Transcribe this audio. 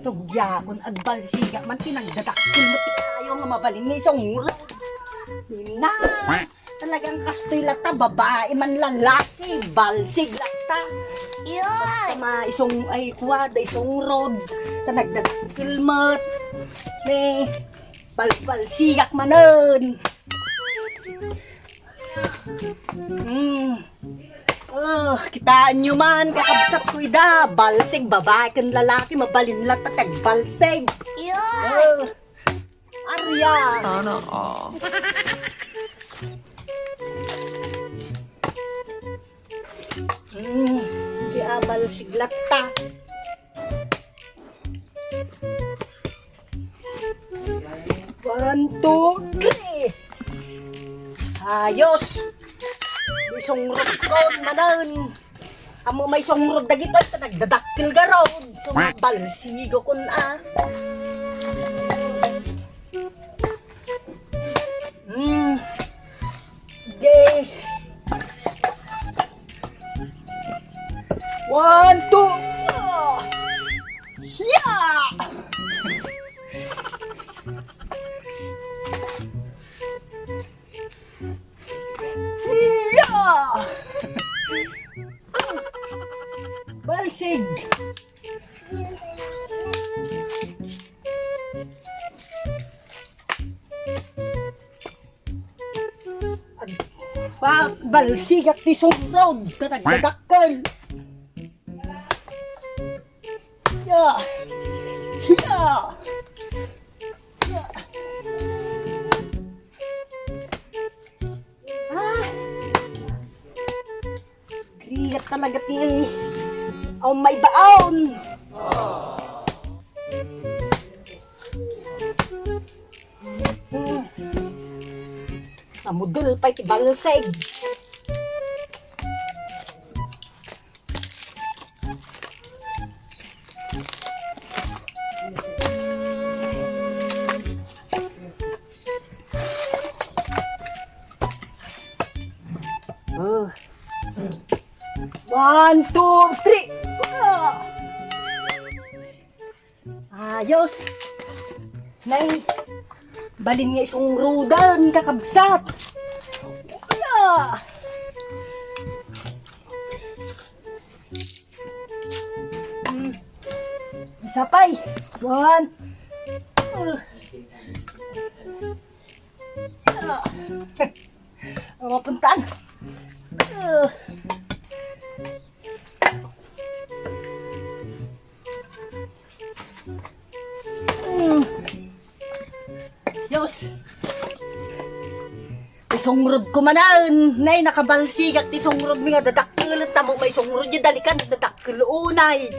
Tugyakon at balsiga man tinagdadakil mo ti kayo nga mabalin nga isang Nina, talagang kastoy lata, babae man lalaki, balsig lata. Basta isong ay kuwada, isong rod, tanagdadakil mo. Ne, balsigak manon. Kitaan nyo man, kakabsat ko ida, balsig, babae kan lalaki, mabalinlat at balsig. Arya! Sana all. Di balsig latta. One, two, three. Ayos! Isong rod manan. Amo may isong rod na gito, nagdadaktil ka rod. So, balsigo kun Okay. One, two. Yeah! Balsig. Balsig at tisong road katagdadakal. Yeah. Grigat talaga ti may baon. Namudol pa iti balsig. One, two, three. Ayos. Nay, balin nga isong rudan kakabsat. Isapay. One. Mapuntaan. Yos. Isungrod ko manan. Nay, nakabalsigat isungrod mi nga dadakil. Tamo may isungrod yung dalikan. Dadakil unay.